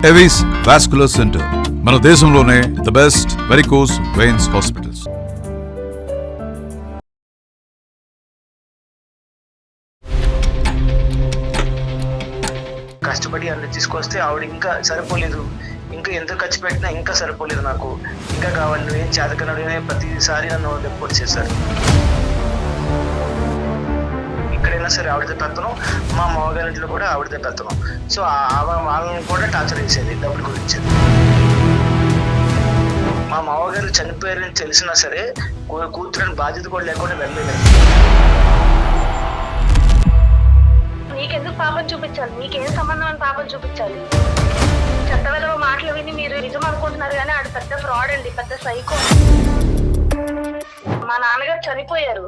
Avis vascular centre మన దేశంలోనే the best varicose veins hospitals. కష్టపడి అన్ని తీసుకొస్తే ఆవిడ ఇంకా సరిపోలేదు, ఇంకా ఎంత ఖర్చు పెట్టినా ఇంకా సరిపోలేదు, నాకు ఇంకా కావాలి, నువ్వేం చేతకన్నాడు అని ప్రతిసారి నన్ను రిపోర్ట్ చేశారు. ఎక్కడైనా సరే ఆవిడదే పెత్తనం, మా మామగారింట్లో కూడా ఆవిడదే పెత్తనం. సో వాళ్ళని కూడా టార్చర్ చేసేది డబ్బులు గురించి. మా మామగారు చనిపోయారని తెలిసినా సరే కూతురని బాధ్యత కూడా లేకుండా వెళ్ళలేదు. నీకెందుకు పాపం చూపించాలి, నీకేం సంబంధం అని పాపం చూపించాలి. చెత్తవేళ మాటలు విని మీరు నిజం అనుకుంటున్నారు కానీ ఆడు పెద్ద ఫ్రాడ్ అండి, పెద్ద సైకో. మా నాన్నగారు చనిపోయారు,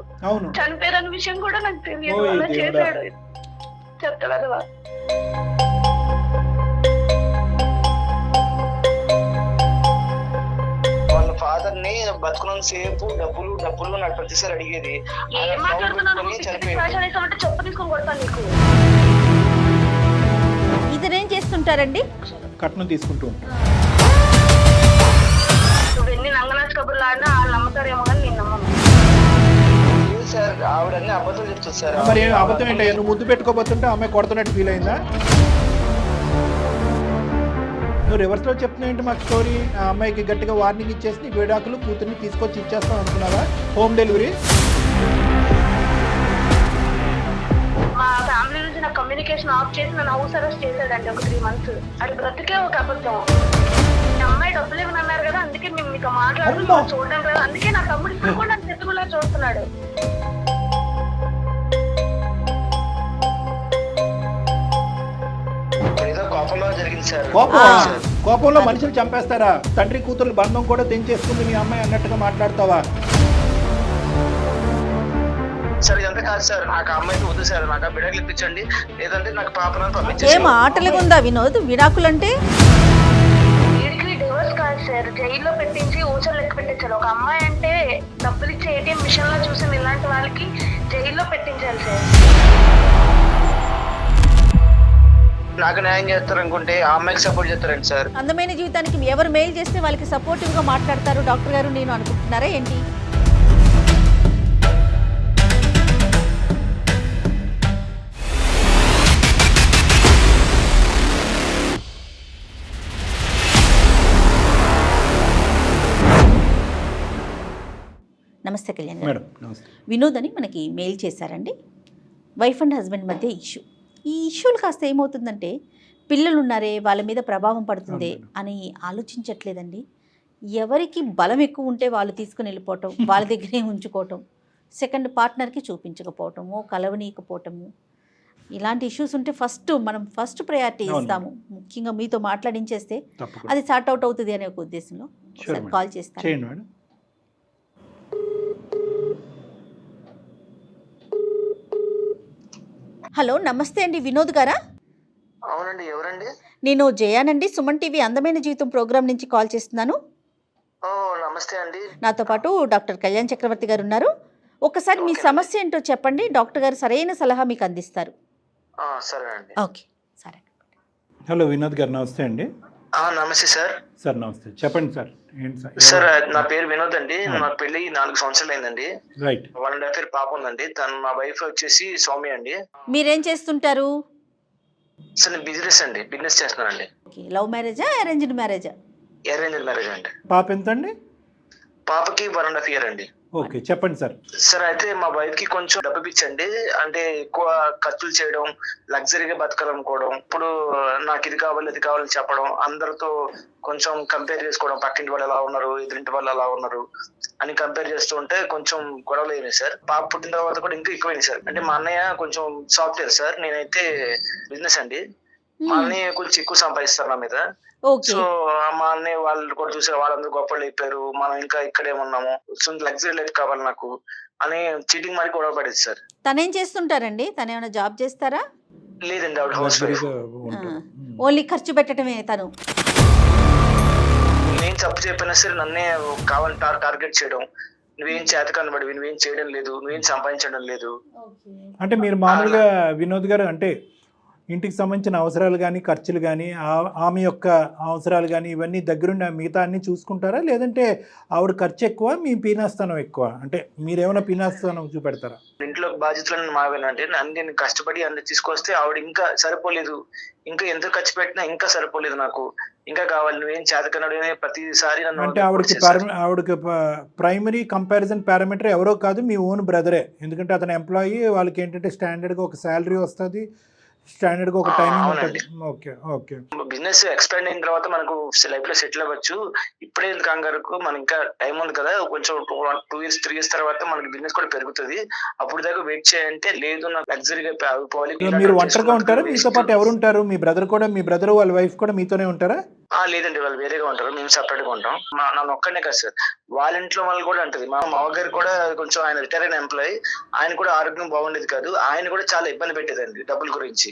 చనిపోయారన్న విషయం కూడా నాకు తెలియదు. అలా చేశాడు చెత్తవేళ. వాళ్ళ ఫాదర్ ని బతుకున్నంత సేపు డబ్బులు డబ్బులు నాకు ప్రతిసారి అడిగేది. ఏం మాట్లాడుతున్నాను, చెప్పు తీసుకొని కొడతాను నీకు. ఇతనేం చేస్తుంటారండి? కట్నం తీసుకుంటూ నువ్వు ఎన్ని నంగనాచి కబుర్లు ఆడినా వాళ్ళు నమ్ముతారేమో కానీ నేను నమ్మను సార్. ఆవిడ అన్ని అబద్ధాలు చెప్తుంది సార్. మరి అబద్ధం ఏంటి? నువ్వు ముద్దు పెట్టుకోబోతుంటే అమ్మాయి కొడుతున్నట్టు ఫీల్ అయిందా? నువ్వు రివర్స్లో చెప్తున్నావు ఏంటి మాకు స్టోరీ? ఆ అమ్మాయికి గట్టిగా వార్నింగ్ ఇచ్చేసి నీ విడాకులు కూతుర్ని తీసుకొచ్చి ఇచ్చేస్తాం అనుకున్నావా? Home delivery. మా ఫ్యామిలీ నుంచి నా కమ్యూనికేషన్ ఆఫ్ చేసి నన్ను హౌస్ అరెస్ట్ చేశాడండి ఒక 3 months. అది బ్రతికే ఒక అబద్ధం. అమ్మాయి డబ్బులు ఇవ్వని అన్నారు కదా, అందుకే మేము మీతో మాట్లాడుతున్నాం, చూడడం కదా, అందుకే నా తమ్ముడు ఇప్పుడు కూడా నన్ను శత్రువులా చూస్తున్నాడు. ఏదో కోపంలో జరిగింది సార్. కోపంలో మనుషులు చంపేస్తారా? తండ్రి కూతురు బంధం కూడా తెంచేసుకుంది మీ అమ్మాయి అన్నట్టుగా మాట్లాడతావా? సార్ ఇదంతా కాదు సార్, నాకు అమ్మాయికి వద్దు సార్, నాకు ఆ బిడ్డలు ఇప్పించండి, లేదంటే నాకు పాపలను పంపించండి. ఏం ఆటలుగా ఉందా వినోద్? విడాకులంటే వీడికి డివోర్స్ కాదు సార్, జైల్లో పెట్టించి ఊచలు లెక్క పెట్టించారు. ఒక అమ్మాయి అంటే డబ్బులు ఇచ్చే ఏటీఎం మిషన్ లో చూసిన ఇలాంటి వాళ్ళకి జైల్లో పెట్టించాలి సార్. నాకు న్యాయం చేస్తారనుకుంటే ఆ అమ్మాయికి సపోర్ట్ చేస్తారండి సార్. అందమైన జీవితానికి ఎవరు మెయిల్ చేస్తే వాళ్ళకి సపోర్టివ్ గా మాట్లాడతారు డాక్టర్ గారు, నేను అనుకుంటున్నారా ఏంటి? నమస్తే కళ్యాణ్ గారు. వినోద్ అని మనకి మెయిల్ చేశారండి. వైఫ్ అండ్ హస్బెండ్ మధ్య ఇష్యూ. ఈ ఇష్యూలు కాస్త ఏమవుతుందంటే పిల్లలు ఉన్నారే వాళ్ళ మీద ప్రభావం పడుతుంది అని ఆలోచించట్లేదండి. ఎవరికి బలం ఎక్కువ ఉంటే వాళ్ళు తీసుకుని వెళ్ళిపోవటం, వాళ్ళ దగ్గరే ఉంచుకోవటం, సెకండ్ పార్ట్నర్కి చూపించకపోవటము, కలవనీయకపోవటము, ఇలాంటి ఇష్యూస్ ఉంటే మనం ఫస్ట్ ప్రయారిటీ ఇస్తాము. ముఖ్యంగా మీతో మాట్లాడించేస్తే అది సార్ట్ అవుట్ అవుతుంది అనే ఒక ఉద్దేశంలో కాల్ చేస్తాను. హలో, నమస్తే అండి, వినోద్ గారా? అవునండి, ఎవరండి? నేను జయానండి, సుమన్ టీవీ అందమైన జీవితం ప్రోగ్రామ్ నుంచి కాల్ చేస్తున్నాను. నమస్తే అండి. నాతో పాటు డాక్టర్ కళ్యాణ్ చక్రవర్తి గారు ఉన్నారు. ఒకసారి మీ సమస్య ఏంటో చెప్పండి, డాక్టర్ గారు సరైన సలహా మీకు అందిస్తారు. సరే అండి. ఓకే, సరే. హలో వినోద్ గారు, నమస్తే అండి. నమస్తే సార్. సార్ నమస్తే, చెప్పండి సార్. సార్ నా పేరు వినోద్ అండి. నాకు పెళ్లి 4 సంవత్సరాలు అయిందండి. రైట్. 1.5 year పాప ఉందండి. మా వైఫ్ వచ్చేసి సౌమ్య అండి. మీరేం చేస్తుంటారు? సార్ నేను బిజినెస్ చేస్తున్నానండి. లవ్ మ్యారేజా, అరేంజ్డ్ మ్యారేజా? అరేంజ్డ్ మ్యారేజ్ అండి. పాప ఎంత అండి? పాపకి 1.5 year అండి. ఓకే, చెప్పండి సార్. సార్ అయితే మా వైఫ్ కి కొంచెం డబ్బు పిచ్చండి. అంటే ఎక్కువ ఖర్చులు చేయడం, లగ్జరీగా బతకాలనుకోవడం, ఇప్పుడు నాకు ఇది కావాలి అది కావాలని చెప్పడం, అందరితో కొంచెం కంపేర్ చేసుకోవడం, పక్కింటి వాళ్ళు ఎలా ఉన్నారు, ఎదురింటి వాళ్ళు ఎలా ఉన్నారు అని కంపేర్ చేస్తూ ఉంటే కొంచెం గొడవలు అయినాయి సార్. పాప పుట్టిన తర్వాత కూడా ఇంకా ఎక్కువైనాయి సార్. అంటే మా అన్నయ్య కొంచెం సాఫ్ట్వేర్ సార్, నేనైతే బిజినెస్ అండి. మా అన్నయ్య కొంచెం ఎక్కువ సంపాదిస్తారు నా మీద. సో మా అన్నయ్య వాళ్ళు కూడా చూసారు, వాళ్ళందరూ గొప్పలు అయిపోయారు, మనం ఇంకా ఇక్కడే ఉన్నాము, లగ్జరీ లైఫ్ కావాలి నాకు అని చీటింగ్ మరి గొడవ పడేది సార్. తనేం చేస్తుంటారండి? తను ఏమైనా జాబ్ చేస్తారా? లేదండి, ఆవిడ హౌస్ వైఫ్. ఓన్లీ ఖర్చు పెట్టడమే తను. నేను తప్పు చెప్పినా సరే నన్నే కావాలని టార్గెట్ చేయడం, నువ్వేం చేత కనబడి, నువ్వేం చేయడం లేదు, నువ్వేం సంపాదించడం లేదు. అంటే మీరు మామూలుగా వినోద్ గారు అంటే ఇంటికి సంబంధించిన అవసరాలు కానీ ఖర్చులు కానీ ఆమె యొక్క అవసరాలు కానీ ఇవన్నీ దగ్గరుండి మిగతా అన్నీ చూసుకుంటారా, లేదంటే ఆవిడ ఖర్చు ఎక్కువ మీ పీనాస్థానం ఎక్కువ, అంటే మీరేమైనా పీనాస్థానం చూపెడతారా? ఇంట్లో బాధ్యతలను మావేనంటే నేను కష్టపడి అన్ని తీసుకొస్తే ఆవిడ ఇంకా సరిపోలేదు, ఇంకా ఎంత ఖర్చు పెట్టినా ఇంకా సరిపోలేదు, నాకు ఇంకా కావాలి, నువ్వేం చేతకన్నాడు అని ప్రతిసారి నన్ను అంటే ఆవిడకి ప్రైమరీ కంపారిజన్ పారామీటర్ ఎవరో కాదు, మీ ఓన్ బ్రదరే. ఎందుకంటే అతను ఎంప్లాయీ, వాళ్ళకి ఏంటంటే స్టాండర్డ్గా ఒక శాలరీ వస్తుంది, స్టాండర్డ్గా ఒక టైమింగ్ ఉంటుంది. Okay okay. బిజినెస్ ఎక్స్పాండ్ అయిన తర్వాత మనకు లైఫ్ లో సెటిల్ అవ్వచ్చు. ఇప్పుడే కంగారుకు మనకి ఇంకా టైం ఉంది కదా, కొంచెం 2 years 3 years తర్వాత మనకి బిజినెస్ కూడా పెరుగుతుంది, అప్పుడు దాకా వెయిట్ చేయంటే లేదు నాకు లగ్జరీగా పోవాలి. మీరు ఒంటరిగా ఉంటారా, మీతో పాటు ఎవరు ఉంటారు? మీ బ్రదర్ వాళ్ళ వైఫ్ కూడా మీతోనే ఉంటారా? లేదండి, వాళ్ళు వేరేగా ఉంటారు, మేము సపరేట్ గా ఉంటాం. నన్ను ఒక్కనే కదా సార్, వాళ్ళ ఇంట్లో వాళ్ళు కూడా ఉంటుంది. మా మామగారు కూడా కొంచెం ఆయన రిటైర్ అయిన ఎంప్లాయీ, ఆయన కూడా ఆరోగ్యం బాగుండేది కాదు, ఆయన కూడా చాలా ఇబ్బంది పెట్టేదండి డబ్బుల గురించి.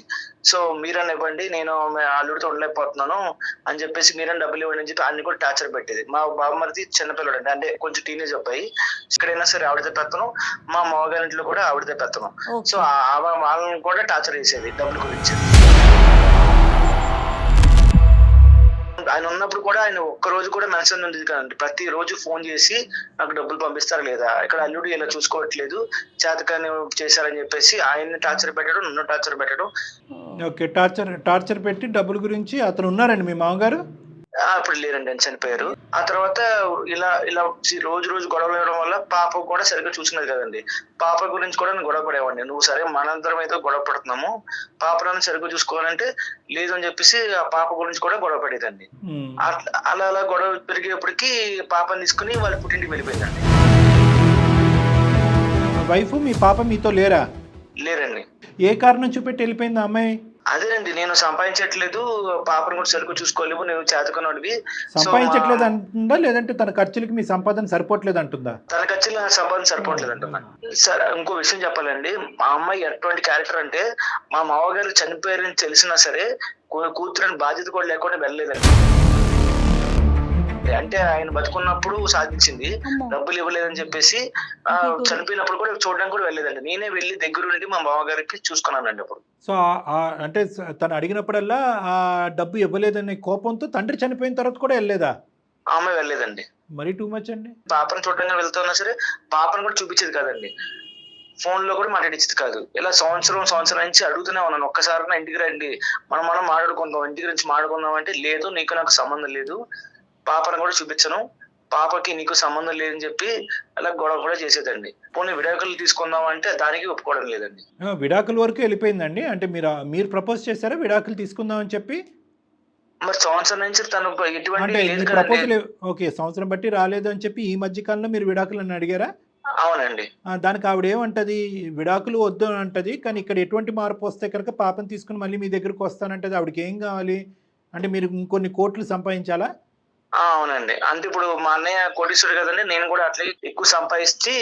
సో మీరన్నా ఇవ్వండి, నేను అల్లుడితో ఉండలేకపోతున్నాను అని చెప్పేసి మీరన్నా డబ్బులు ఇవ్వండి అని చెప్పి ఆయన కూడా టార్చర్ పెట్టేది. మా బాబుమరిది చిన్నపిల్లడు అండి, అంటే కొంచెం టీనేజ్ అబ్బాయి, ఎక్కడైనా సరే ఆవిడతో పెత్తను, మా మామగారి ఇంట్లో కూడా ఆవిడతో పెత్తను. సో వాళ్ళని కూడా టార్చర్ చేసేది డబ్బుల గురించి. ఆయన ఉన్నప్పుడు కూడా ఆయన ఒక్క రోజు కూడా మెన్షన్ ఉండేది కదండి, ప్రతి రోజు ఫోన్ చేసి నాకు డబ్బులు పంపిస్తారా లేదా, ఇక్కడ అల్లుడు ఇలా చూసుకోవట్లేదు, చేతకాని చేశారని చెప్పేసి ఆయన్ని టార్చర్ పెట్టడం, నన్ను టార్చర్ పెట్టడం. ఓకే, టార్చర్ పెట్టి డబ్బుల గురించి అతను ఉన్నారండి మీ మామగారు? అప్పుడు లేరండి, ఆయన చనిపోయారు. ఆ తర్వాత ఇలా రోజు గొడవలు వేయడం వల్ల పాప కూడా సరిగ్గా చూసినది కదండి, పాప గురించి కూడా నేను గొడవ పడేవాడిని. నువ్వు సరే మనందరం అయితే గొడవ పడుతున్నాము, పాపలను సరిగ్గా చూసుకోవాలంటే లేదు అని చెప్పేసి ఆ పాప గురించి కూడా గొడవ పడేదండి. అలా గొడవ పెరిగేప్పటికి పాపని తీసుకుని వాళ్ళ పుట్టింటికి వెళ్ళిపోయిందండి. వైఫ్ మీ పాప మీతో లేరా? లేరండి. ఏ కారణం చూపెట్టి వెళ్ళిపోయింది అమ్మాయి? అదేనండి, నేను సంపాదించట్లేదు, పాపను కూడా సరిగ్గా చూసుకోలేవు, నువ్వు చేతకున్నవి. సంపాదించట్లేదు అంటుందా, లేదంటే తన ఖర్చులకి మీ సంపాదన సరిపోవట్లేదు అంటుందా? తన ఖర్చులు సంపాదన సరిపోవట్లేదు అంటున్నా. సరే, ఇంకో విషయం చెప్పాలండి, మా అమ్మాయి ఎటువంటి క్యారెక్టర్ అంటే, మా మామగారు చనిపోయారని తెలిసినా సరే కూతురని బాధ్యత కూడా లేకుండా వెళ్ళలేదండి. అంటే ఆయన బతుకున్నప్పుడు సాధించింది, డబ్బులు ఇవ్వలేదని చెప్పేసి చనిపోయినప్పుడు కూడా చూడడానికి కూడా వెళ్ళలేదండి. నేనే వెళ్ళి దగ్గరుండి మా బావగారికి చూసుకున్నానండి అప్పుడు. సో అంటే తను అడిగినప్పుడల్లా ఆ డబ్బు ఇవ్వలేదనే కోపంతో తండ్రి చనిపోయిన తర్వాత కూడా వెళ్ళలేదా? ఆమె వెళ్ళలేదండి. మరీ టూ మచ్ అండి. పాపను చూడడానికి వెళ్తున్నా సరే పాపను కూడా చూపించేది కాదండి, ఫోన్ లో కూడా మాట్లాడించేది కాదు. ఇలా సంవత్సరం నుంచి అడుగుతూనే ఉన్నాను, ఒక్కసారి ఇంటికి రండి, మనం మాట్లాడుకుందాం, ఇంటి గురించి మాట్లాడుకుందాం అంటే లేదు, నీకు నాకు సంబంధం లేదు, పాపను కూడా చూపించను, పాపకి నీకు సంబంధం లేదని చెప్పి అలా గొడవ కూడా చేసేదండి. పోనీ విడాకులు తీసుకుందాం అంటే దానికి ఒప్పుకోవడం లేదండి. విడాకుల వరకు వెళ్ళిపోయిందండి. అంటే మీరు ప్రపోజ్ చేశారా విడాకులు తీసుకుందాం అని చెప్పి? మరి సంవత్సరం నుంచి తను ఎటువంటి ప్రపోజల్ ఓకే, సంవత్సరం బట్టి రాలేదు అని చెప్పి ఈ మధ్య కాలంలో మీరు విడాకులు అని అడిగారా? అవునండి. దానికి ఆవిడ ఏమంటది? విడాకులు వద్దు అని అంటది, కానీ ఇక్కడ ఎటువంటి మార్పు వస్తే కనుక పాపను తీసుకుని మళ్ళీ మీ దగ్గరకు వస్తానంటది. ఆవిడకి ఏం కావాలి అంటే మీరు ఇంకొన్ని కోట్లు సంపాదించాలా? అవునండి, అంటే ఇప్పుడు మా అన్నయ్య కోటీశ్వరుడు కదండి, నేను కూడా అట్లా ఎక్కువ సంపాదించి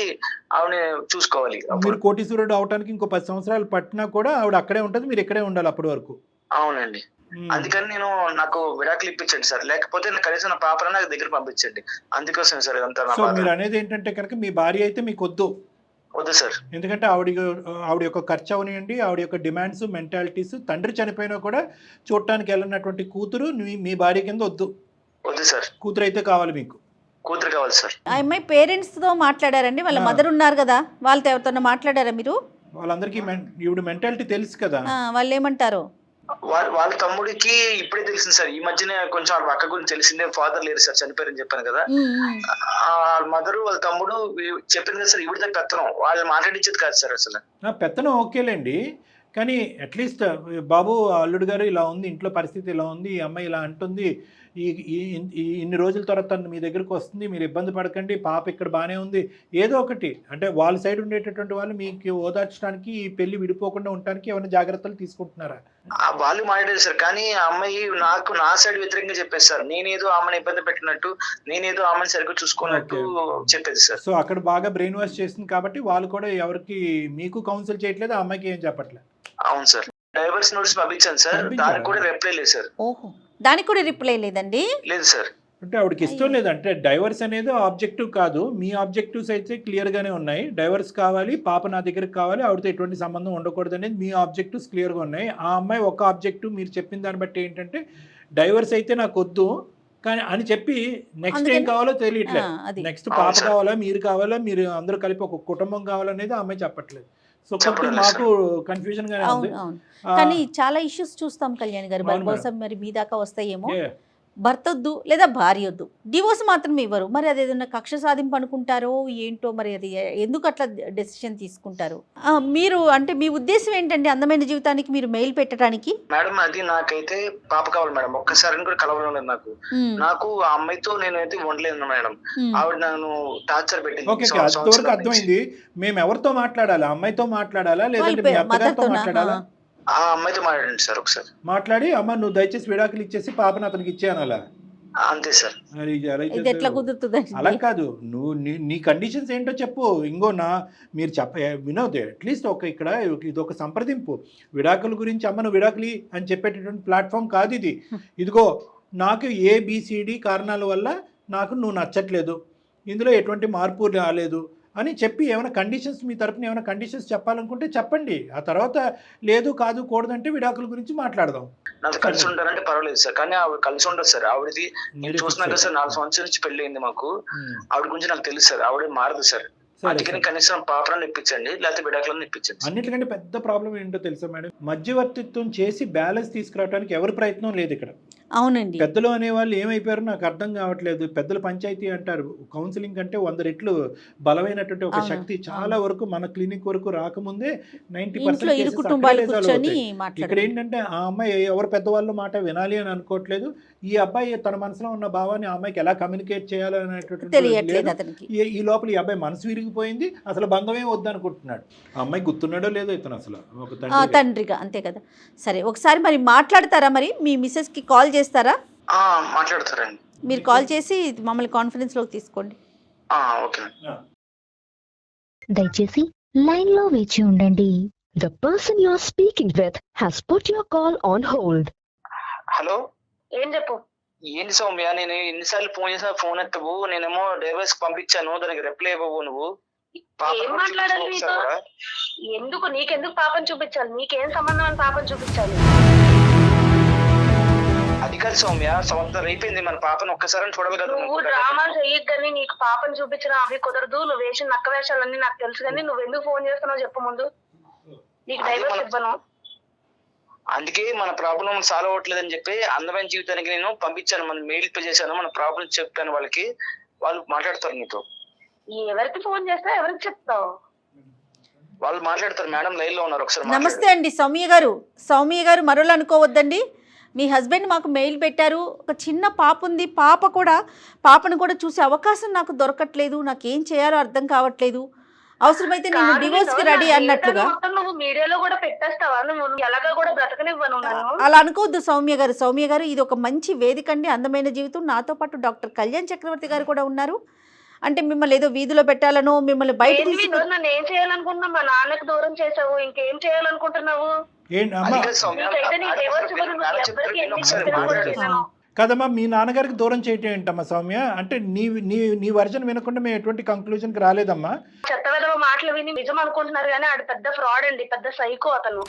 ఆవిడని చూసుకోవాలి. మీరు కోటీశ్వరుడు అవడానికి ఇంకో 10 సంవత్సరాలు పట్టినా కూడా ఆవిడ అక్కడే ఉంటది, మీరు ఇక్కడే ఉండాలి అప్పటి వరకు. అవునండి, అందుకని నేను నాకు విడాకులు ఇప్పించండి సార్, లేకపోతే కనీసం నా పాపను నాకు దగ్గర పంపించండి, అందుకోసం సార్ ఇదంతా. సో మీరు అనేది ఏంటంటే కనుక మీ భార్య అయితే మీకు వద్దు సార్, ఎందుకంటే ఆవిడ యొక్క ఖర్చు అవనియండి, ఆవిడ యొక్క డిమాండ్స్, మెంటాలిటీస్, తండ్రి చనిపోయినా కూడా చూడటానికి వెళ్ళినటువంటి కూతురు మీ భార్య కింద వద్దు సార్. కూతురు అయితే కావాలి, మీకు కూతురు కావాలి సార్. ఆ అమ్మాయి పేరెంట్స్ తో మాట్లాడారండి, వాళ్ళ మదర్ ఉన్నారు కదా, వాళ్ళతో ఎవరితో మాట్లాడారా మీరు? వాళ్ళందరికీ ఈవిడ మెంటాలిటీ తెలుసు కదా, వాళ్ళు ఏమంటారు? వాళ్ళ తమ్ముడికి ఇప్పుడే తెలిసింది సార్, ఈ మధ్యనే కొంచెం వాళ్ళ అక్క గురించి తెలిసిందే, ఫాదర్ లేరు సార్, చనిపోయారని చెప్పాను కదా, వాళ్ళ మదరు వాళ్ళ తమ్ముడు చెప్పింది కదా సార్, ఇవిడితే పెత్తనం, వాళ్ళు మాట్లాడించేది కాదు సార్ అసలు. పెత్తనం ఓకేలేండి, కానీ అట్లీస్ట్ బాబు అల్లుడు గారు ఇలా ఉంది, ఇంట్లో పరిస్థితి ఇలా ఉంది, ఈ అమ్మాయి ఇలా అంటుంది, ఇన్ని రోజుల తర్వాత తను మీ దగ్గరకు వస్తుంది, మీరు ఇబ్బంది పడకండి, పాప ఇక్కడ బాగానే ఉంది, ఏదో ఒకటి అంటే వాళ్ళ సైడ్ ఉండేటటువంటి వాళ్ళు మీకు ఓదార్చడానికి, ఈ పెళ్లి విడిపోకుండా ఉండడానికి ఏమైనా జాగ్రత్తలు తీసుకుంటున్నారా? వాళ్ళు మాట్లాడారు సార్, కానీ ఆ అమ్మాయి నా సైడ్ వ్యతిరేకంగా చెప్పేది సార్, నేనేదో ఆమెను ఇబ్బంది పెట్టినట్టు, నేనేదో ఆమెను సరిగ్గా చూసుకున్నట్టు చెప్పేది సార్. సో అక్కడ బాగా బ్రెయిన్ వాష్ చేసింది కాబట్టి వాళ్ళు కూడా ఎవరికి మీకు కౌన్సిల్ చేయట్లేదు, ఆ అమ్మాయికి ఏం చెప్పట్లేదు. అవును సార్, డైవర్స్ నోటీస్ పంపించాను సార్, దానికి కూడా రిప్లై లేదు సార్. ఓహో, దానికి కూడా రిప్లై లేదండి? లేదు సార్. అంటే ఆవిడకి ఇష్టం లేదు. అంటే డైవర్స్ అనేది ఆబ్జెక్టివ్ కాదు, మీ ఆబ్జెక్టివ్స్ అయితే క్లియర్గానే ఉన్నాయి. డైవర్స్ కావాలి, పాప నా దగ్గరికి కావాలి, ఆవిడతో ఎటువంటి సంబంధం ఉండకూడదు అనేది మీ ఆబ్జెక్టివ్స్ క్లియర్గా ఉన్నాయి. ఆ అమ్మాయి ఒక ఆబ్జెక్టివ్ మీరు చెప్పిన దాన్ని బట్టి ఏంటంటే డైవర్స్ అయితే నాకు వద్దు కానీ అని చెప్పి నెక్స్ట్ ఏం కావాలో తెలియట్లేదు. నెక్స్ట్ పాప కావాలా, మీరు కావాలా, మీరు అందరూ కలిపి ఒక కుటుంబం కావాలనేది ఆ అమ్మాయి చెప్పట్లేదు. సో కొంచెం మాకు కన్ఫ్యూజన్ గానే ఉంది. కానీ చాలా ఇష్యూస్ చూస్తాం కళ్యాణ్ గారు, బహుశా మరి మీ దాకా వస్తాయేమో. భర్త వద్దు లేదా భార్య వద్దు, డివోర్స్ మాత్రం ఇవ్వరు. మరి అది ఏదైనా కక్ష సాధింపు అనుకుంటారో ఏంటో, మరి అది ఎందుకు అట్లా డెసిషన్ తీసుకుంటారు? మీరు అంటే మీ ఉద్దేశం ఏంటండి అందమైన జీవితానికి మీరు మెయిల్ పెట్టడానికి? మేడం అది నాకైతే పాప కావాలి మేడం, ఒక్కసారి కూడా కలవలేదు. నాకు ఆ అమ్మాయితో నేనైతే ఉండలేదు మేడం. ఆవిడ నన్ను టార్చర్ పెట్టింది. అర్థమైంది. మేము ఎవరితో మాట్లాడాలా? అమ్మాయితో మాట్లాడాలా లేదంటే మీ అత్తగారితో మాట్లాడాలా? ఆ అమ్మాయితో మాట్లాడండి సార్ ఒకసారి. మాట్లాడి అమ్మ నువ్వు దయచేసి విడాకులు ఇచ్చేసి పాపను అతనికి ఇచ్చేయనాలా? అంతే సార్. ఎట్లా కుదురుతుంది? అలా కాదు, నువ్వు నీ కండిషన్స్ ఏంటో చెప్పు. ఇంకో మీరు వినోద్ అట్లీస్ట్ ఇక్కడ ఇది ఒక సంప్రదింపు. విడాకుల గురించి అమ్మ నువ్వు విడాకులు అని చెప్పేటటువంటి ప్లాట్ఫామ్ కాదు ఇది. ఇదిగో నాకు ABCD కారణాల వల్ల నాకు నువ్వు నచ్చట్లేదు, ఇందులో ఎటువంటి మార్పు రాలేదు అని చెప్పి ఏమైనా కండిషన్స్ మీ తరపున ఏమైనా కండిషన్స్ చెప్పాలనుకుంటే చెప్పండి. ఆ తర్వాత లేదు కాదు కూడదంటే విడాకుల గురించి మాట్లాడదాం. నాతో కలిసి ఉంటారంటే పర్వాలేదు సార్, కానీ ఆవిడ కలిసి ఉండదు సార్. ఆవిడది నేను చూసినాక సార్ 4 సంవత్సరాల నుంచి పెళ్లి అయింది మాకు. ఆవిడ గురించి నాకు తెలుసు సార్, ఆవిడ మారదు సార్. అందుకని కనీసం పాపలను ఇప్పించండి, లేకపోతే విడాకులను ఇప్పించండి. అన్నిటికంటే పెద్ద ప్రాబ్లం ఏంటో తెలుసా మేడం, మధ్యవర్తిత్వం చేసి బ్యాలెన్స్ తీసుకురావడానికి ఎవరి ప్రయత్నం లేదు ఇక్కడ. అవునండి. పెద్దలు అనేవాళ్ళు ఏమైపోయారో నాకు అర్థం కావట్లేదు. పెద్దల పంచాయతీ అంటారు, కౌన్సిలింగ్ అంటే 100 రెట్లు బలమైనటువంటి ఒక శక్తి. చాలా వరకు మన క్లినిక్ వరకు రాకముందే 90% ఇక్కడ ఏంటంటే ఆ అమ్మాయి ఎవరు పెద్దవాళ్ళ మాట వినాలి అని అనుకోవట్లేదు. ఈ అబ్బాయి తన మనసులో ఉన్న భావాన్ని ఆ అమ్మాయికి ఎలా కమ్యూనికేట్ చేయాలనేటువంటి ఈ లోపల ఈ అబ్బాయి మనసు విరిగిపోయింది. అసలు బంధమే వద్దనుకుంటున్నాడు. ఆ అమ్మాయి గుర్తున్నాడో లేదో ఇతను అసలు ఒక తండ్రిగా. అంతే కదా. సరే ఒకసారి మరి మాట్లాడతారా, మరి మీ మిస్సెస్ కి కాల్ చేస్తారా? మాట్లాడతారండి. మీరు కాల్ చేసి మమ్మల్ని కాన్ఫరెన్స్ లోకి తీసుకోండి. దయచేసి లైన్ లో వేచి ఉండండి. The person you are speaking with has put your call on hold. Hello, ఏం చెప్పు. ఏంటి సౌమ్య, నేను ఎన్నిసార్లు ఫోన్ చేసినా ఫోన్ ఎత్తవు. నేనేమో డైవర్స్ పంపించాను, దానికి రిప్లై ఇవ్వవు నువ్వు. ఏం మాట్లాడాలి నీతో? ఎందుకు నీకెందుకు పాపని చూపించాలి? నీకేం సంబంధం అని పాపని చూపించాలి? అది కాదు సౌమ్య, సంవత్సరం అయిపోయింది, మన పాపను ఒక్కసారి చూడాలి కదా. నువ్వు డ్రామా చెయ్యని, నీకు పాపని చూపించడం అవి కుదరదు. నువ్వు వేసిన నక్క వేషాలన్నీ నాకు తెలుసు, కానీ నువ్వు ఎందుకు ఫోన్ చేస్తున్నావు చెప్పు ముందు. నీకు డైవర్స్ ఇవ్వను. అందుకే మన ప్రాబ్లం సాల్వ్ అవ్వట్లేదని చెప్పి అందమైన జీవితానికి నేను పంపించాను, మన మెయిల్ పే చేశాను, మన ప్రాబ్లం చెప్పాను వాళ్ళకి. వాళ్ళు మాట్లాడతారు నీతో. ఎవరికి ఫోన్ చేస్తా, ఎవరికి చెప్తావు? వాళ్ళు మాట్లాడతారు. మేడం లైన్ లో ఉన్నారు, ఒకసారి. నమస్తే అండి సౌమ్య గారు. సౌమ్య గారు మరోలా అనుకోవద్దండి. మీ హస్బెండ్ మాకు మెయిల్ పెట్టారు, ఒక చిన్న పాప ఉంది, పాపను కూడా చూసే అవకాశం నాకు దొరకట్లేదు, నాకేం చేయాలో అర్థం కావట్లేదు, అవసరమైతే నేను డివోర్స్ కి రెడీ అన్నట్లుగా. నువ్వు మీడియాలో కూడా పెట్టేస్తావా? నువ్వు ఎలాగా కూడా బ్రతకనివ్వను. అలా అనుకోవద్దు సౌమ్య గారు. సౌమ్య గారు ఇది ఒక మంచి వేదిక అండి, అందమైన జీవితం. నాతో పాటు డాక్టర్ కళ్యాణ్ చక్రవర్తి గారు కూడా ఉన్నారు. అంటే మిమ్మల్ని ఏదో వీధిలో పెట్టాలనో మిమ్మల్ని బయట నన్ను ఏం చేయాలనుకుంటున్నావు? మా నాన్నకు దూరం చేసావు, ఇంకేం చేయాలనుకుంటున్నావు? కదమ్మా, మీ నాన్నగారికి దూరం చేయటం ఏంటమ్మా సౌమ్య? అంటే నీ వర్జన్ వినకుండా మేము ఎటువంటి కంక్లూజన్ కి రాలేదమ్మా. చెత్త విధవ మాటలు విని నిజం అనుకుంటున్నారు, కానీ ఆడు పెద్ద ఫ్రాడ్ అండి, పెద్ద సైకో అతను.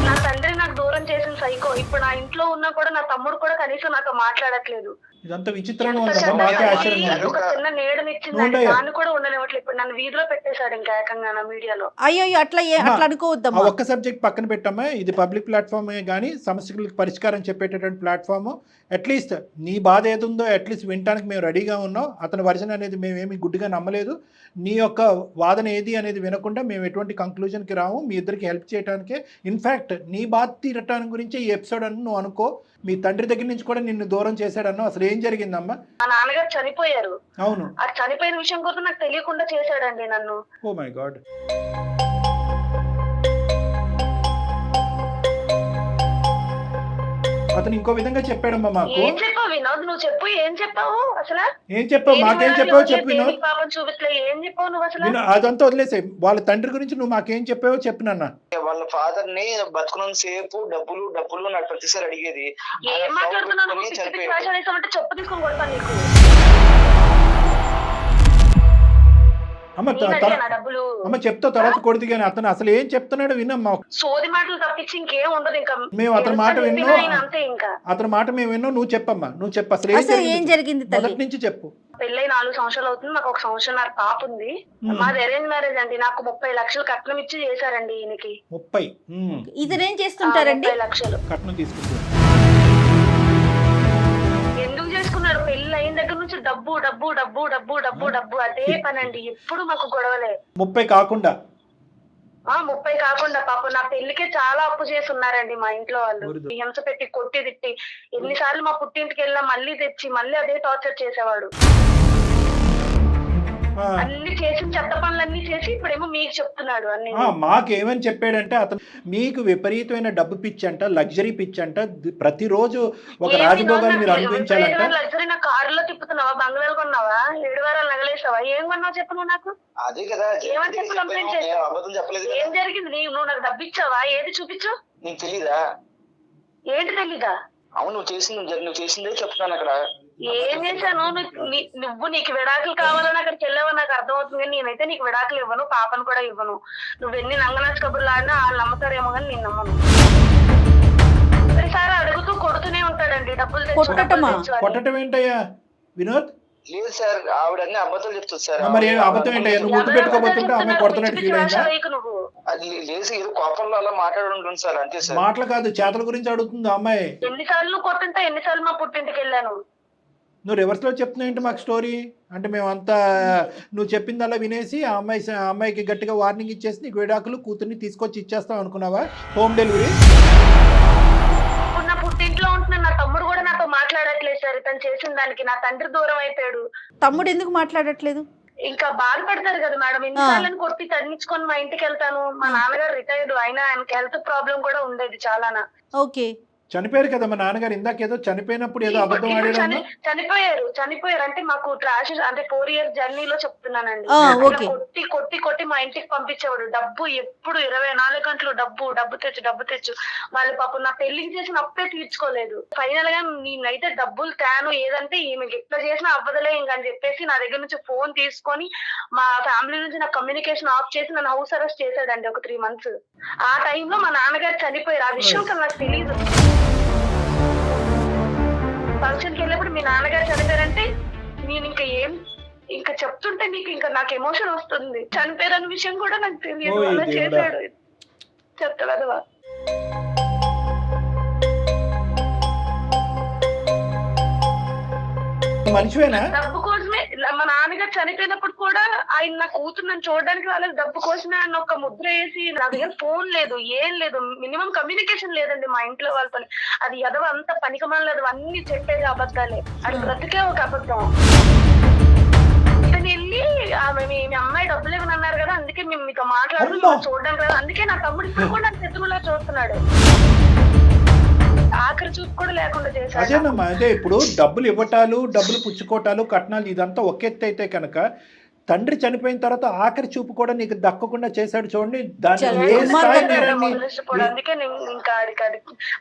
నా తండ్రి నాకు దూరం చేసిన సైకో. ఇప్పుడు నా ఇంట్లో ఉన్నా కూడా నా తమ్ముడు కూడా కనీసం నాతో మాట్లాడట్లేదు. ఇదంతా విచిత్రంగా ఉందమ్మా, మాకే ఆశ్చర్యంగా ఉంది. ఒక చిన్న నీడనిచ్చింది, దాన్ని కూడా ఉండనివ్వట్లేదు. ఇప్పుడు నన్ను వీధిలో పెట్టేశాడు ఇంకా ఏకంగా నా మీడియాలో. అయ్యో అట్లా అనుకోవద్దమ్మా. ఒక్క సబ్జెక్ట్ పక్కన పెట్టమ్మా, ఇది పబ్లిక్ ప్లాట్ఫామే కానీ సమస్యలకు పరిష్కారం చెప్పేటటువంటి ప్లాట్ఫామ్. అట్లీస్ట్ నీ బాధ ఏదుందో అట్లీస్ట్ వినడానికి మేము రెడీగా ఉన్నాం. అతని వర్జన్ అనేది మేమేమి గుడ్డిగా నమ్మలేదు. నీ యొక్క వాదన ఏది అనేది వినకుండా మేము ఎటువంటి కంక్లూజన్కి రాము. మీ ఇద్దరికి హెల్ప్ చేయడానికే, ఇన్ఫ్యాక్ట్ నీ బాధ తీరటానికి గురించి ఈ ఎపిసోడ్ అని నువ్వు అనుకో. మీ తండ్రి దగ్గర నుంచి కూడా నిన్ను దూరం చేశాడన్నో. అసలు ఏం జరిగిందమ్మా? మా నాన్నగారు చనిపోయారు. అవును, ఆ చనిపోయిన విషయం కూడా నాకు తెలియకుండా చేశాడండి నన్ను. Oh my god. అతను ఇంకో విధంగా చెప్పాడమ్మా మాకు. ఏం చెప్పావు వినోద్? నువ్వు చెప్పు, ఏం చెప్పావు అసలు? ఏం చెప్పావు? మాకేం చెప్పావో చెప్పు వినోద్. పాపం చూపిట్లే, ఏం చెప్పావు నువ్వు అసలు? అదంతా వదిలేసే, వాళ్ళ తండ్రి గురించి నువ్వు మాకేం చెప్పావో చెప్పు నాన్న. వాళ్ళ ఫాదర్ ని బతుకున్నంత సేపు డబ్బులు డబ్బులు నాకు ప్రతిసారి అడిగేది. ఏం మాట్లాడుతున్నావు నువ్వు? చెప్పు తీసుకొని కొడతాను నీకు. అమ్మ డబ్బులు అమ్మ చెప్తా తర్వాత కొడుతు కానీ అతను అసలు ఏం చెప్తున్నాడు వినమ్మా. సోది మాటలు తప్పించి ఇంకేం ఉండదు. ఇంకా మేము అతని మాట విన్నో, అంతే. ఇంకా అతని మాట మేము విన్నో. నువ్వు చెప్పమ్మా, నువ్వు చెప్పు అసలు ఏం జరిగింది మొదటి నుంచి చెప్పు. పెళ్ళై 4 సంవత్సరాలు అవుతుంది. మాకు 1 సంవత్సరం పాప ఉంది. మాది అరేంజ్ మ్యారేజ్ అండి. నాకు 30 లక్షలు కట్నం ఇచ్చి చేశారండి ఈయనకి. 30? ఇతనేం చేస్తుంటారండి? 30 లక్షలు కట్నం తీసుకుంటారు. ఎందుకు చేసుకున్నాడు? పెళ్లి అయిన దగ్గర నుంచి డబ్బు డబ్బు డబ్బు డబ్బు డబ్బు డబ్బు అదే పని అండి. ఎప్పుడు మాకు గొడవలే. 30 కాకుండా 30 కాకుండా పాపం నా పెళ్లికే చాలా అప్పు చేసి ఉన్నారండి మా ఇంట్లో వాళ్ళు. హింస పెట్టి కొట్టి తిట్టి ఎన్నిసార్లు మా పుట్టింటికి వెళ్ళినా మళ్ళీ తెచ్చి మళ్ళీ అదే టార్చర్ చేసేవాడు. అన్ని చేసి చెత్త పనులన్నీ చేసి ఇప్పుడేమో మీకు చెప్తున్నాడు అన్ని. మాకేమని చెప్పాడంటే అతను మీకు విపరీతమైన డబ్బు పిచ్చంట, లగ్జరీ పిచ్చంట, ప్రతిరోజు ఒక రాజభోగాన్ని మీరు అనుభవించాలంట. లగ్జరీ నా కారులో తిప్పుతున్నావా? బంగ్లాలు కొన్నావా? 7 వారాలు నగలేసావా? ఏం కొన్నావు చెప్పు నువ్వు నాకు. అదే కదా ఏమని చెప్పి కంప్లైంట్ చేస్తావు? ఏం జరిగింది? నువ్వు నాకు డబ్బు ఇచ్చావా? ఏది చూపించు. నీకు తెలీదా? ఏంటి తెలీదా? అవును, నువ్వు చేసిందే చెప్తాను అక్కడ. ఏం చేశాను? నువ్వు నీకు విడాకులు కావాలని అక్కడికి వెళ్ళావని నాకు అర్థమవుతుంది, కానీ నేనైతే నీకు విడాకులు ఇవ్వను, పాపను కూడా ఇవ్వను. నువ్వు ఎన్ని నంగనాచి కబుర్లు ఆడినా వాళ్ళు నమ్ముతారేమో కానీ నేను నమ్మను. ప్రతిసారి అడుగుతూ కొడుతూనే ఉంటాడండి డబ్బులు కొట్టడం ఏంటయ్యా వినోద్? లేదు సార్, ఆవిడ అన్ని అబద్ధాలు చెప్తుంది సార్. మరి అబద్ధం ఏంటయ్యా? నువ్వు గుర్తు పెట్టుకోబోతుంటే ఆమె కొడుతున్నట్టు ఫీల్ అయిందా? అది లేసి ఏదో కోపంలో అలా మాట్లాడుంటుంది సార్, అంతే సార్. మాటలు కాదు, చేతల గురించి అడుగుతుంది అమ్మాయి. ఎన్నిసార్లు కొట్టుంటే ఎన్నిసార్లు మా పుట్టింటికి వెళ్ళాను. నువ్వు రివర్స్ లో చెప్తున్నావు ఏంటి మాకు స్టోరీ? అంటే మేమంతా నువ్వు చెప్పిందల్లా వినేసి ఆ అమ్మాయికి గట్టిగా వార్నింగ్ ఇచ్చేసి నీకు విడాకులు కూతుర్ని తీసుకొచ్చి ఇచ్చేస్తావు అనుకున్నావా? Home delivery. నా పుట్టింట్లో ఉంటున్నా, నా తమ్ముడు కూడా నాతో మాట్లాడట్లేదు సార్. తను చేసిన దానికి నా తండ్రి దూరం అయిపోయాడు. తమ్ముడు ఎందుకు మాట్లాడట్లేదు? ఇంకా బాధపడతారు కదా మేడం. ఎన్నిసార్లు కొట్టి తగ్గించుకొని మా ఇంటికి వెళ్తాను. మా నాన్నగారు రిటైర్డ్, అయినా ఆయనకి హెల్త్ ప్రాబ్లం కూడా ఉండేది చాలానా. ఓకే, చనిపోయారు కదా మా నాన్నగారు. ఇందాక ఏదో చనిపోయినప్పుడు ఏదో అబద్ధం ఆడారు. చనిపోయారు అంటే మాకు ట్రాష్ అంటే 4 years జర్నీలో చెప్తున్నానండి. కొట్టి కొట్టి కొట్టి మా ఇంటికి పంపించేవాడు. డబ్బు ఎప్పుడు 24 గంటలు డబ్బు తెచ్చు. వాళ్ళు పాపం నా పెళ్లికి చేసిన అప్పే తీర్చుకోలేదు. ఫైనల్ గా నేనైతే డబ్బులు తేను, ఏదంటే ఈమెకి ఎట్లా చేసినా అవ్వదలే ఇంకని చెప్పేసి నా దగ్గర నుంచి ఫోన్ తీసుకొని మా ఫ్యామిలీ నుంచి నా కమ్యూనికేషన్ ఆఫ్ చేసి నన్ను హౌస్ అరెస్ట్ చేశాడండి ఒక 3 months. ఆ టైంలో మా నాన్నగారు చనిపోయారు. ఆ విషయం అసలు నాకు తెలియదు. ఫంక్షన్కి వెళ్ళినప్పుడు మీ నాన్నగారు చనిపోయారంటే నేను ఇంకా చెప్తుంటే నీకు ఇంకా నాకు ఎమోషన్ వస్తుంది. చనిపోయారన్న విషయం కూడా నాకు తెలియదు. అలా చేశాడు. చెప్తాడు మనిషివేనా? డబ్బు కోసమే. మా నాన్నగారు చనిపోయినప్పుడు కూడా ఆయన నా కూతురు నన్ను చూడడానికి వాళ్ళకి డబ్బు కోసమే ఆయన ఒక ముద్ర వేసి, నా దగ్గర ఫోన్ లేదు, ఏం లేదు, మినిమం కమ్యూనికేషన్ లేదండి మా ఇంట్లో వాళ్ళతో. అది ఎదవ అంత పనికిమాలేదు, అన్ని చెప్పేది అబద్ధాలే. అది బ్రతికే ఒక అబద్ధం. ఇతను వెళ్ళి మీ అమ్మాయి డబ్బులు ఇవ్వని అన్నారు కదా, అందుకే మేము మీతో మాట్లాడుతూ చూడడానికి కదా, అందుకే నా తమ్ముడు ఇప్పుడు కూడా నాకు శత్రువులా చూస్తున్నాడు. ఆఖరి చూపు కూడా లేకుండా చేశాడు. అదేనమ్మా, అదే ఇప్పుడు డబ్బులు ఇవ్వటాలు, డబ్బులు పుచ్చుకోవటాలు, కట్నాలు ఇదంతా ఒక ఎత్తు అయితే కనుక తండ్రి చనిపోయిన తర్వాత ఆఖరి చూపు కూడా నీకు దక్కకుండా చేశాడు చూడండి. అందుకే నేను ఇంకా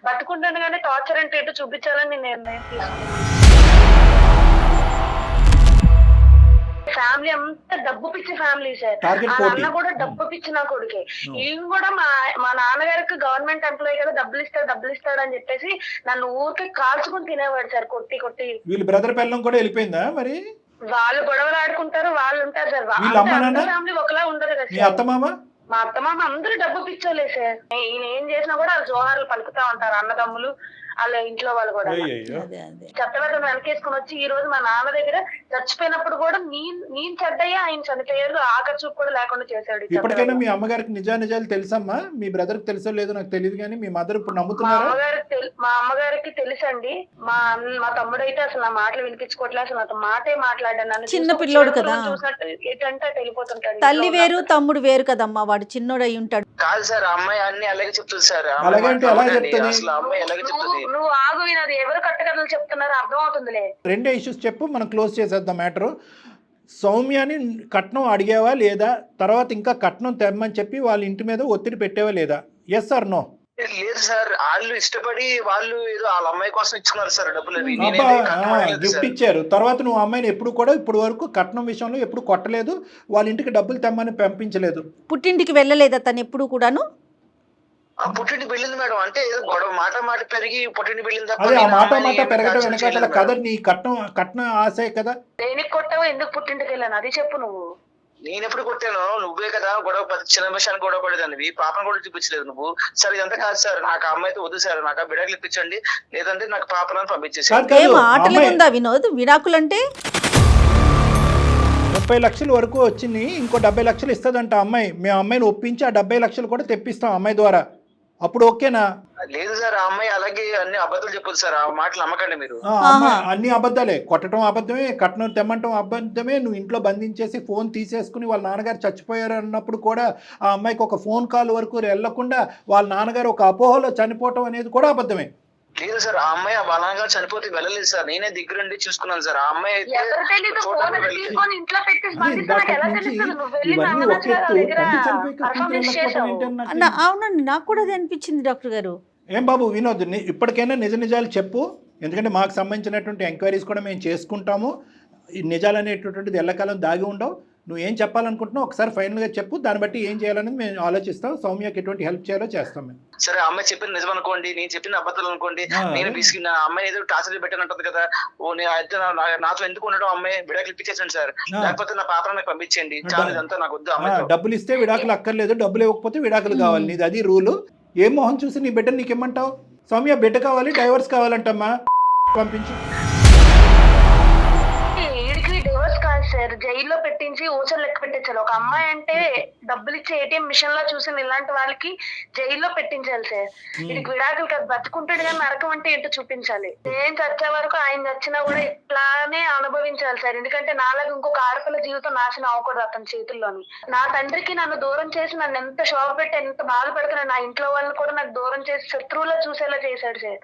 బతుకుంటాను కానీ టార్చర్ అంటే ఎటు చూపించాలని నిర్ణయం తీసుకున్నాను. ఫ్యామిలీ అంతా డబ్బు పిచ్చి ఫ్యామిలీ సార్. అన్న కూడా డబ్బు పిచ్చి నా కొడుకే. ఈయన కూడా మా నాన్నగారికి గవర్నమెంట్ ఎంప్లాయీ కదా, డబ్బులు ఇస్తాడు అని చెప్పేసి నన్ను ఊరికే కాల్చుకుని తినేవాడు సార్, కొట్టి కొట్టి. వీళ్ళు బ్రదర్ పిల్లం కూడా వెళ్ళిపోయిందా మరి? వాళ్ళు గొడవలు ఆడుకుంటారు, వాళ్ళు ఉంటారు సార్. ఫ్యామిలీ ఒకలా ఉండదు కదా సార్. మా అత్తమామ అందరూ డబ్బు పిచ్చోలే సార్. ఈయన ఏం చేసినా కూడా వాళ్ళు జోహార్లు పలుకుతా ఉంటారు అన్నదమ్ములు, వాళ్ళ ఇంట్లో వాళ్ళు కూడా. చెత్తవేతం వెనకేసుకుని వచ్చి ఈ రోజు మా నాన్న దగ్గర చచ్చిపోయినప్పుడు కూడా నేను చెడ్డయ్యా, ఆయన చనిపోయారు, ఆఖరి చూపు కూడా లేకుండా చేశాడు. ఇప్పటికైనా మీ అమ్మగారికి నిజాలు తెలుసమ్మా? మీ బ్రదర్ కి తెలుసో లేదో నాకు తెలియదు కానీ మీ మదర్ ఇప్పుడు నమ్ముతున్నారు? మా అమ్మగారికి తెలుసండి. మా తమ్ముడు అయితే అసలు నా మాటలు వినిపించుకోవట్లేదు, అసలు నాతో మాటే మాట్లాడాను. నన్ను చిన్న పిల్లోడు కదా, చూసినట్టు ఎటంటే వెళ్ళిపోతుంటాడు. తల్లి వేరు తమ్ముడు వేరు కదమ్మా, వాడు చిన్నోడు అయి ఉంటాడు. కాదు సార్, అమ్మాయి అన్ని అలాగే చెప్తుంది సార్. అలాగంటే ఎలా చెప్తుంది? అసలు అమ్మాయి ఎలాగే చెప్తుంది. నువ్వు ఆగు వినోద్, ఎవరు కట్టుకథలు చెప్తున్నారో అర్థం అవుతుందిలే. రెండే ఇష్యూస్ చెప్పు, మనం క్లోజ్ చేసేద్దాం మ్యాటరు. సౌమ్యాని కట్నం అడిగావా లేదా, తర్వాత ఇంకా కట్నం తెమ్మని చెప్పి వాళ్ళ ఇంటి మీద ఒత్తిడి పెట్టావా లేదా? Yes or no? లేదు సార్, వాళ్ళు ఇష్టపడి వాళ్ళు ఏదో వాళ్ళ అమ్మాయి కోసం ఇచ్చుకున్నారు సార్ డబ్బులు అవి. గిఫ్ట్ ఇచ్చారు, తర్వాత నువ్వు అమ్మాయిని ఎప్పుడు కూడా ఇప్పుడు వరకు కట్నం విషయంలో ఎప్పుడు కొట్టలేదు, వాళ్ళ ఇంటికి డబ్బులు తెమ్మని పంపించలేదు. పుట్టింటికి వెళ్ళలేదా తను ఎప్పుడు కూడాను? పుట్టింటి వెళ్ళింది మేడం, అంటే ఏదో గొడవ మాట పెరిగి పుట్టింటి వెళ్ళింది తప్ప అదే ఆ నేను మాట అమ్మాయిని ఏమీ పెరగడం టార్చర్ వెనకాల చేయలేదు కథ మేడం. నీ కట్నం ఆశే కదా. దేనికి కొట్టావో, ఎందుకు పుట్టింటికి వెళ్ళాను అది చెప్పు నువ్వు. నేను ఎప్పుడు కొట్టాను? నువ్వే కదా గొడవ, చిన్న విషయాన్ని గొడవ పడేదానివి, పాపను కూడా చూపించలేదు నువ్వు. సరే ఇదంతా కాదు సార్, నాకు ఆ అమ్మాయితో వద్దు సార్, నాకు ఆ బిడకలు ఇప్పించండి, లేదంటే నాకు పాపలను పంపించేసి. కాదు, ఏం కాదు, ఆటలు అమ్మాయి ఉందా వినోద్? విడాకులంటే 30 లక్షల వరకు వచ్చింది, ఇంకో 70 లక్షలు ఇస్తుందంట అమ్మాయి. మేము అమ్మాయిని ఒప్పించి ఆ 70 లక్షలు కూడా తెప్పిస్తాం అమ్మాయి ద్వారా, అప్పుడు ఓకేనా? లేదు సార్, ఆ అమ్మాయి అలాగే అన్ని అబద్ధాలు చెప్పదు సార్, ఆ మాటలు నమ్మకండి మీరు. అమ్మాయి అన్ని అబద్ధాలే, కొట్టడం అబద్ధమే, కట్నం తెమ్మంటం అబద్ధమే. నువ్వు ఇంట్లో బంధించేసి ఫోన్ తీసేసుకుని వాళ్ళ నాన్నగారు చచ్చిపోయారు అన్నప్పుడు కూడా ఆ అమ్మాయికి ఒక ఫోన్ కాల్ వరకు వెళ్లకుండా వాళ్ళ నాన్నగారు ఒక అపోహలో చనిపోవటం అనేది కూడా అబద్ధమే. లేదు సార్, ఆ అమ్మాయి బలంగా చనిపోతే వెళ్ళలేదు సార్, నేనే దగ్గరుండి చూసుకున్నాను సార్. ఆ అమ్మాయి అయితే ఎవరు తెలీదు, ఫోన్ తీసుకొని ఇంట్లో పెట్టేసి అది బంధిస్తే నాకు ఎలా ఇందాకటి నుంచి తెలుస్తుంది? నువ్వు వెళ్ళి ఇవన్నీ నాన్న ఒక ఎత్తు, దగ్గర తల్లి చనిపోయి పర్ఫార్మెన్స్ కూతురు చేసావు. ఏంటి అన్నట్టు. అవునండి, నాకు కూడా అది అనిపించింది డాక్టర్ గారు. ఏం బాబు వినోద్, ఇప్పటికైనా నిజాలు చెప్పు, ఎందుకంటే మాకు సంబంధించినటువంటి ఎంక్వైరీస్ కూడా మేము చేసుకుంటాము. ఈ నిజాలు అనేటటువంటిది ఎల్లకాలం దాగి ఉండవు. నువ్వు ఏం చెప్పాలనుకుంటున్నావు ఒకసారి ఫైనల్గా చెప్పు, దాన్ని బట్టి ఏం చేయాలనేది మేము ఆలోచిస్తాం. సౌమ్యకి ఎటువంటి హెల్ప్ చేయాలో చేస్తాం మేము. సరే, ఆ అమ్మాయి చెప్పింది నిజం అనుకోండి, నేను చెప్పిన అబద్ధాలు అనుకోండి, నేను తీసుకున్న అమ్మాయి ఏదో టార్చర్ పెట్టానంటుంది కదా, ఓ నేను అయితే నాతో ఎందుకు ఉండడం, అమ్మాయి విడాకులు ఇప్పించేసండి సార్, లేకపోతే నా పాపను నాకు పంపించండి, చాలా ఇదంతా నాకు వద్దు. అమ్మాయి డబ్బులు ఇస్తే విడాకులు అక్కర్లేదు, డబ్బులు ఇవ్వకపోతే విడాకులు కావాలి, నీది అది రూలు. ఏ మొహం చూసి నీ బిడ్డ నీకేమంటావు? సౌమ్య బిడ్డ కావాలి, డైవర్స్ కావాలంటమ్మా, పంపించు. వీడికి డివోర్స్ కాదు సార్, జైల్లో పెట్టించి ఊచలు లెక్క పెట్టించాలి. ఒక అమ్మాయి అంటే డబ్బులు ఇచ్చే ఏటీఎం మిషన్ లో చూసిన ఇలాంటి వాళ్ళకి జైల్లో పెట్టించాలి సార్. వీడికి విడాకులు కాదు, బతుకుంటాడు కానీ నరకం అంటే ఏంటో చూపించాలి. నేను చచ్చే వరకు ఆయన చచ్చినా కూడా ఇట్లానే అనుభవించాలి సార్, ఎందుకంటే నాలాగా ఇంకొక ఆడపిల్ల జీవితం నాశనం అవ్వకూడదు అతని చేతుల్లోని. నా తండ్రికి నన్ను దూరం చేసి నన్ను ఎంత షాక్ పెట్టి ఎంత బాధ పెడుతున్నా, నా ఇంట్లో వాళ్ళని కూడా నాకు దూరం చేసి శత్రువులో చూసేలా చేశాడు సార్.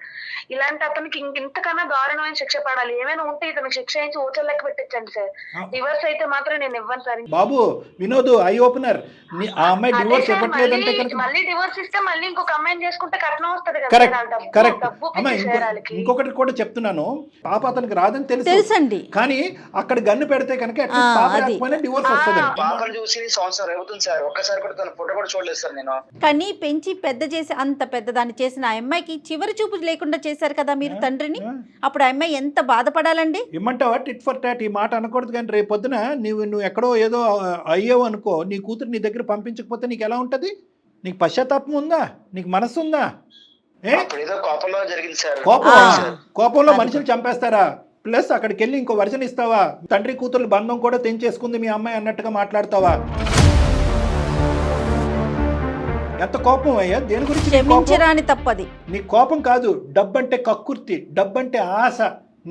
ఇలాంటి అతనికి ఇంతకన్నా దారుణమైన శిక్ష పడాలి. ఏమైనా ఉంటే ఇతనికి శిక్ష వేయించి ఊచలు లెక్క పెట్టించండి సార్. డివోర్స్ అయితే మాత్రం నేను ఇవ్వను సార్. బాబు వినోద్, ఐ ఓపెనర్, ఆ అమ్మాయి డివోర్స్ ఇవ్వట్లేదంటే కనుక మళ్ళీ డివోర్స్ ఇస్తే మళ్ళీ ఇంకొక అమ్మాయిని చేసుకుంటే కట్నం వస్తుంది కదా. కరెక్ట్ అమ్మా. ఇంకొకటి కూడా చెప్తున్నాను, పాప అతనికి రాదని తెలుసండి, కానీ అక్కడ గన్ను పెడితే కనుక డివోర్స్ వస్తుంది. పాపను చూసి సంవత్సరం అవుతుంది సార్, ఒక్కసారి కూడా తన ఫోటో కూడా చూడలేదు సార్ నేను. కానీ పెంచి పెద్ద చేసి అంత పెద్దదాన్ని చేసిన ఆ అమ్మాయికి చివరి చూపు లేకుండా చేశారు కదా మీరు తండ్రిని. అప్పుడు ఆ అమ్మాయి ఎంత బాధపడాలండి? ఇమ్మంటావా టిట్ ఫర్ టాట్? ఈ మాట అనకూడదు, కానీ రేపు పొద్దున నువ్వు ఎక్కడో ఏదో అయ్యావు అనుకో, నీ కూతురు నీ దగ్గర పంపించకపోతే నీకు ఎలా ఉంటుంది? నీకు పశ్చాత్తాపం ఉందా? నీకు మనసు ఉందా? కోపంలో జరిగింది సార్. కోపంలో మనుషులు చంపేస్తారా? ప్లస్ అక్కడికి వెళ్ళి ఇంకో వర్షన్ ఇస్తావా? తండ్రి కూతురు బంధం కూడా తెంచేసుకుంది మీ అమ్మాయి అన్నట్టుగా మాట్లాడతావా? ఎంత కోపం అయ్యా, దేని గురించి క్షమించరాని తప్పది. నీ కోపం కాదు, డబ్బంటే కక్కుర్తి, డబ్బంటే ఆశ.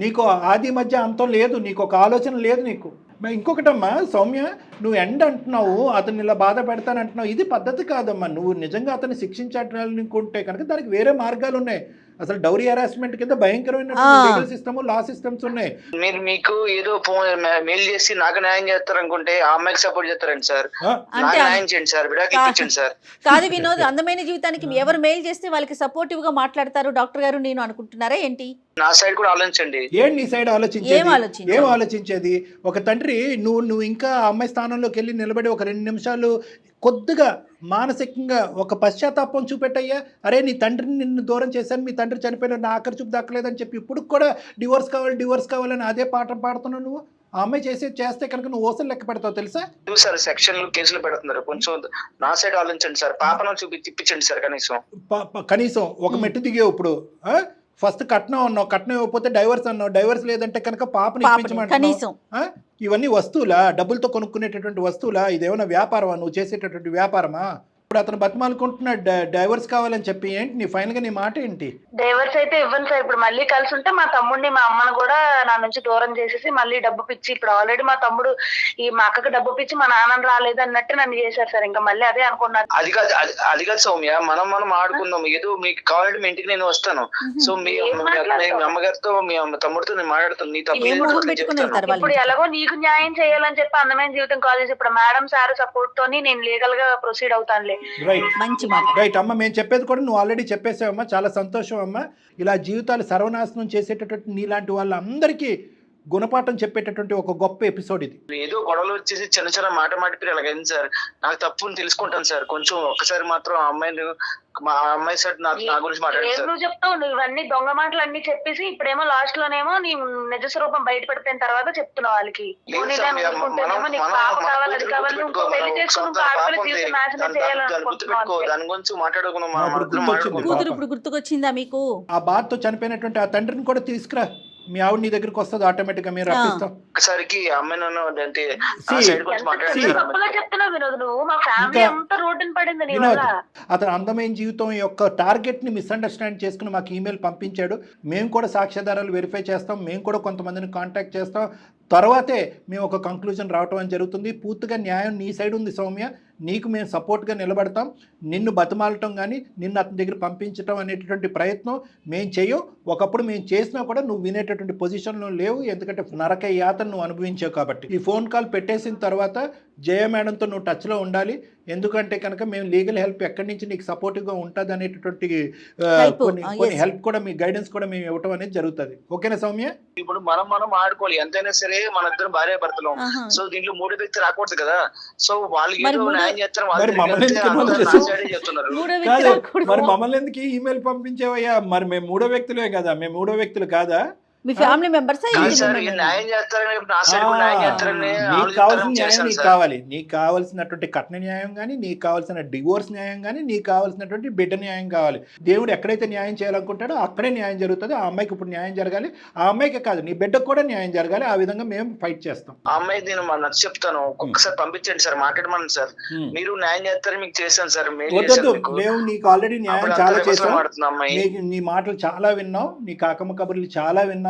నీకు ఆది మధ్య అంతం లేదు, నీకు ఒక ఆలోచన లేదు నీకు. ఇంకొకటమ్మా సౌమ్య, నువ్వు ఎండ్ అంటున్నావు, అతన్ని ఇలా బాధ పెడతానంటున్నావు, ఇది పద్ధతి కాదమ్మా. నువ్వు నిజంగా అతన్ని శిక్షించాలనుకుంటే కనుక దానికి వేరే మార్గాలు ఉన్నాయి. అసలు డౌరీ హెరాస్మెంట్ కింద భయంకరమైన లీగల్ సిస్టమ్, లా సిస్టమ్స్ ఉన్నాయి. మీరు మీకు ఏదో మెయిల్ చేసి నాకు న్యాయం చేస్తారు అనుకుంటే ఆ అమ్మాయికి సపోర్ట్ చేస్తారండి సార్. నాకు న్యాయం చేయండి సార్, విడాకులు ఇప్పించండి సార్. కాదు వినోద్, అందమైన జీవితానికి ఎవరు మెయిల్ చేస్తే వాళ్ళకి సపోర్టివ్ గా మాట్లాడతారు డాక్టర్ గారు, నేను అనుకుంటున్నారా ఏంటి? నా సైడ్ కూడా ఆలోచించండి. ఏంటి నీ సైడ్ ఆలోచించేది? ఏం ఆలోచించేది? ఒక తండ్రి నువ్వు ఇంకా అమ్మాయి స్థానంలోకి వెళ్ళి నిలబడి ఒక 2 నిమిషాలు కొద్దిగా మానసికంగా ఒక పశ్చాత్తాపం చూపెట్టయ్యా. అరే నీ తండ్రిని నిన్ను దూరం చేశాను, మీ తండ్రి చనిపోయిన నా ఆఖరి చూపు దక్కలేదని చెప్పి ఇప్పుడు కూడా డివోర్స్ కావాలని అదే పాఠం పాడుతున్నావు నువ్వు. ఆ అమ్మాయి చేస్తే కనుక నువ్వు ఓసలు లెక్క పెడతావు తెలుసా? సార్ సెక్షన్లు కేసులు పెడుతున్నారు, కొంచెం నా సైడ్ ఆలోచించండి సార్. పాపను తిప్పించండి సార్. కనీసం ఒక మెట్టు దిగావు. ఇప్పుడు ఫస్ట్ కట్నం అన్నావు, కట్నం ఇవ్వకపోతే డైవర్స్ అన్నావు, డైవర్స్ లేదంటే కనుక పాపని ఇప్పించమంటున్నావు. ఇవన్నీ వస్తువులా? డబ్బులతో కొనుక్కునేటటువంటి వస్తువులా? ఇదేమైనా వ్యాపారమా? నువ్వు చేసేటటువంటి వ్యాపారమా? ఇప్పుడు అతను బతిమాలుకుంటున్నాడు డైవర్స్ కావాలని చెప్పి. ఏంటి నీ ఫైనల్గా నీ మాట ఏంటి? డైవర్స్ అయితే ఇవ్వను సార్. ఇప్పుడు మళ్ళీ కలిసి ఉంటే మా తమ్ముడిని మా అమ్మను కూడా నా నుంచి దూరం చేసేసి మళ్ళీ డబ్బు పిచ్చి, ఇప్పుడు ఆల్రెడీ మా తమ్ముడు మా అక్కకి డబ్బు పిచ్చి మా నాన్న రాలేదు అన్నట్టు నన్ను చేశారు సార్. ఇంకా మళ్ళీ అదే అనుకున్నాను. అది కాదు సౌమ్య, మనం ఆడుకుందాం. ఏదో మీకు కావాలంటే మీ ఇంటికి నేను వస్తాను. సో మీ అమ్మగారితో మీ తమ్ముడితో నేను మాట్లాడుతాను. నీ తప్పు ఇప్పుడు ఎలాగో నీకు న్యాయం చేయాలని చెప్పి అందమైన జీవితం కాల్ చేసి ఇప్పుడు మేడం సార్ సపోర్ట్ తోని నేను లీగల్ గా ప్రొసీడ్ అవుతానులే. మంచి మాట. రైట్ అమ్మ, మేము చెప్పేది కూడా నువ్వు ఆల్రెడీ చెప్పేసావమ్మా. చాలా సంతోషం అమ్మా. ఇలా జీవితాలు సర్వనాశనం చేసేటటువంటి నీలాంటి వాళ్ళందరికీ గుణపాఠం చెప్పేటటువంటి ఒక గొప్ప ఎపిసోడ్ ఇది. ఏదో గొడవలు వచ్చేసి చిన్న చిన్న మాట మాటిపోయి అలాగైంది సార్. నాకు తప్పుని తెలుసుకుంటాను సార్. కొంచెం ఒక్కసారి మాత్రం మా అమ్మాయి సార్ నా గురించి మాట్లాడారు. నువ్వు చెప్తావు, నువ్వు ఇవన్నీ దొంగ మాటలు అన్ని చెప్పేసి ఇప్పుడేమో లాస్ట్ లోనేమో నీ నిజ స్వరూపం బయట పడిపోయిన తర్వాత చెప్తున్నావు వాళ్ళకి. దాని గురించి మాట్లాడుకున్నాం. కూతురు ఇప్పుడు గుర్తుకొచ్చిందా మీకు? ఆ బాధతో చనిపోయినటువంటి ఆ తండ్రిని కూడా తీసుకురా, మీ ఆవిడ నీ దగ్గరికి వస్తుంది ఆటోమేటిక్ గా. మీరు రప్పిస్తాం ఒకసారికి అమ్మాయి అతను అందమైన జీవితం యొక్క టార్గెట్ ని మిస్అండర్స్టాండ్ చేసుకుని మాకు ఈమెయిల్ పంపించాడు. మేము కూడా సాక్ష్యాధారాలు వెరిఫై చేస్తాం. మేము కూడా కొంతమందిని కాంటాక్ట్ చేస్తాం. తర్వాతే మేము ఒక కంక్లూజన్ రావటం అని జరుగుతుంది. పూర్తిగా న్యాయం నీ సైడ్ ఉంది సౌమ్య. నీకు మేము సపోర్ట్గా నిలబడతాం. నిన్ను బతిమాలటం కానీ నిన్ను అతని దగ్గర పంపించడం అనేటటువంటి ప్రయత్నం మేము చెయ్యం. ఒకప్పుడు మేము చేసినా కూడా నువ్వు వినేటటువంటి పొజిషన్లో లేవు, ఎందుకంటే నరక యాతను నువ్వు అనుభవించావు కాబట్టి. ఈ ఫోన్ కాల్ పెట్టేసిన తర్వాత జయ మేడంతో నువ్వు టచ్లో ఉండాలి. ఎందుకంటే కనుక మేము లీగల్ హెల్ప్ ఎక్కడి నుంచి నీకు సపోర్టివ్గా ఉంటుంది అనేటటువంటి కొన్ని హెల్ప్ కూడా మీ గైడెన్స్ కూడా మేము ఇవ్వటం అనేది జరుగుతుంది. ఓకేనా సౌమ్య? ఇప్పుడు మనం ఆడుకోవాలి. ఎంతైనా సరే మన ఇద్దరు భార్య భర్తలు. సో దీంట్లో మూడో వ్యక్తి రాకూడదు కదా. సో వాళ్ళకి న్యాయం చేస్తారు. మరి మమ్మల్ని ఎందుకు ఈమెయిల్ పంపించేవయ్యా? మరి మేము మూడో వ్యక్తులే కదా. మేము మూడో వ్యక్తులు కాదా? మీ ఫ్యామిలీ మెంబర్స్? నీకు కావాల్సిన న్యాయం నీకు కావాలి. నీకు కావాల్సినటువంటి కట్న న్యాయం కానీ, నీకు కావాల్సిన డివోర్స్ న్యాయం కానీ, నీకు కావాల్సినటువంటి బిడ్డ న్యాయం కావాలి. దేవుడు ఎక్కడైతే న్యాయం చేయాలనుకుంటాడో అక్కడే న్యాయం జరుగుతుంది. ఆ అమ్మాయికి ఇప్పుడు న్యాయం జరగాలి. ఆ అమ్మాయికి కాదు, నీ బిడ్డకు కూడా న్యాయం జరగాలి. ఆ విధంగా మేము ఫైట్ చేస్తాం. ఆ అమ్మాయి నేను నచ్చ చెప్తాను, ఒక్కసారి పంపించండి సార్, మాట్లాడమని సార్. మీరు న్యాయం చేస్తారని మీకు చేశాను సార్. మేము నీకు ఆల్రెడీ న్యాయం చాలా చేసాం. నీ మాటలు చాలా విన్నాం, నీ కాకమ్మ కబుర్లు చాలా విన్నాం.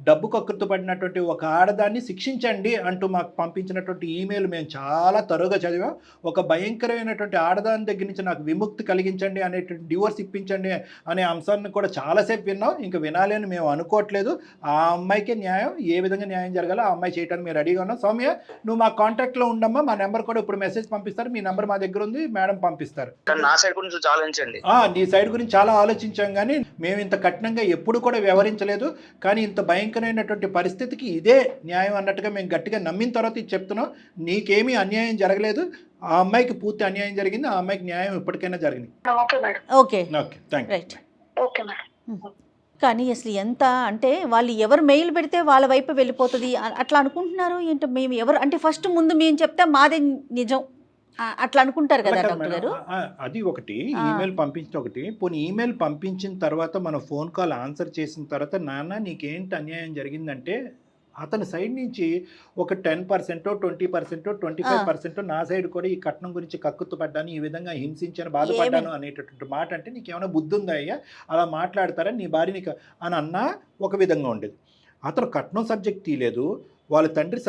డబ్బు కక్కుర్తు పడినటువంటి ఒక ఆడదాన్ని శిక్షించండి అంటూ మాకు పంపించినటువంటి ఈమెయిల్ మేము చాలా తరువుగా చదివాం. ఒక భయంకరమైనటువంటి ఆడదాని దగ్గర నుంచి నాకు విముక్తి కలిగించండి అనేటువంటి డివోర్స్ ఇప్పించండి అనే అంశాన్ని కూడా చాలాసేపు విన్నాం. ఇంకా వినాలి అని మేము అనుకోవట్లేదు. ఆ అమ్మాయికి న్యాయం ఏ విధంగా న్యాయం జరగాలో ఆ అమ్మాయి చేయడానికి మేము రెడీగా ఉన్నాం. సౌమ్య, నువ్వు మా కాంటాక్ట్లో ఉండమ్మా. మా నెంబర్ కూడా ఇప్పుడు మెసేజ్ పంపిస్తారు. మీ నెంబర్ మా దగ్గర ఉంది, మేడం పంపిస్తారు. నా సైడ్ గురించి ఆలోచించండి. నీ సైడ్ గురించి చాలా ఆలోచించాం, కానీ మేము ఇంత కఠినంగా ఎప్పుడు కూడా వ్యవహరించలేదు. కానీ ఇంత భయంకరమైనటువంటి పరిస్థితికి ఇదే న్యాయం అన్నట్టుగా మేము గట్టిగా నమ్మిన తర్వాత ఇది చెప్తున్నాం. నీకేమీ అన్యాయం జరగలేదు. ఆ అమ్మాయికి పూర్తి అన్యాయం జరిగింది. ఆ అమ్మాయికి న్యాయం ఇప్పటికైనా జరిగింది. కానీ అసలు ఎంత అంటే వాళ్ళు ఎవరు మెయిల్ పెడితే వాళ్ళ వైపు వెళ్ళిపోతుంది అట్లా అనుకుంటున్నారు ఏంటో. మేము ఎవరు అంటే ఫస్ట్ ముందు మేము చెప్తే మాదే నిజం అట్లా అనుకుంటారు కదా డాక్టర్ గారు. అది ఒకటి. ఈమెయిల్ పంపించిన ఒకటి. పోనీ ఈమెయిల్ పంపించిన తర్వాత మన ఫోన్ కాల్ ఆన్సర్ చేసిన తర్వాత, నాన్న నీకేంటి అన్యాయం జరిగిందంటే అతని సైడ్ నుంచి ఒక 10%, 20%, 25% నా సైడ్ కూడా ఈ కట్నం గురించి కక్కుతు పడ్డాను, ఈ విధంగా హింసించాను, బాధపడ్డాను అనేటటువంటి మాట అంటే నీకేమైనా బుద్ధి ఉందా అయ్యా? అలా మాట్లాడతారా నీ భార్య నీకు అని అన్నా ఒక విధంగా ఉండేది. అతను కట్నం సబ్జెక్ట్ తీయలేదు. వాళ్ళ తండ్రి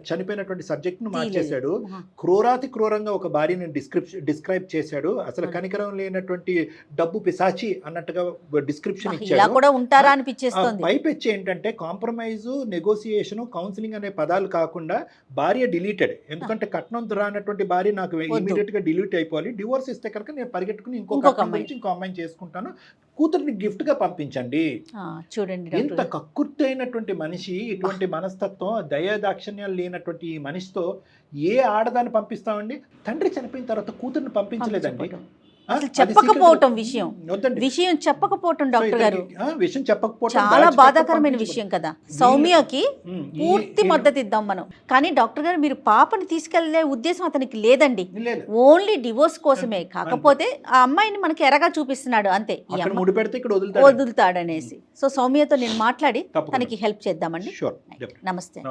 చనిపోయినటువంటి సబ్జెక్ట్ను మార్చేశాడు. క్రూరాతి క్రూరంగా ఒక భార్యని డిస్క్రైబ్ చేశాడు. అసలు కనికరం లేనటువంటి డబ్బు పిశాచి అన్నట్టుగా డిస్క్రిప్షన్ ఇచ్చాడు. పైపెచ్చి ఏంటంటే కాంప్రమైజు, నెగోసియేషను, కౌన్సిలింగ్ అనే పదాలు కాకుండా భార్య డిలీటెడ్. ఎందుకంటే కట్నం రానటువంటి భార్య నాకు ఇమీడియట్ గా డిలీట్ అయిపోవాలి. డివోర్స్ ఇస్తే కనుక నేను పరిగెట్టుకుని ఇంకో అమ్మాయిని చేసుకుంటాను, కూతుర్ని గిఫ్ట్ గా పంపించండి. చూడండి, ఇంత కక్కుర్తి అయినటువంటి మనిషి, ఇటువంటి మనస్తత్వం, దయాదాక్షిణ్యాలు లేనటువంటి ఈ మనిషితో ఏ ఆడదాన్ని పంపిస్తామండి? తండ్రి చనిపోయిన తర్వాత కూతుర్ని పంపించలేదండి. చెప్పకపోవటం విషయం చెప్పకపోవటం డాక్టర్ గారు చాలా బాధాకరమైన విషయం కదా. సౌమ్యకి పూర్తి మద్దతు ఇద్దాం మనం. కానీ డాక్టర్ గారు మీరు పాపని తీసుకెళ్లే ఉద్దేశం అతనికి లేదండి. ఓన్లీ డివోర్స్ కోసమే. కాకపోతే ఆ అమ్మాయిని మనకి ఎరగా చూపిస్తున్నాడు అంతే, వదులుతాడనేసి. సో సౌమ్యతో నేను మాట్లాడి తనకి హెల్ప్ చేద్దామండి. నమస్తే.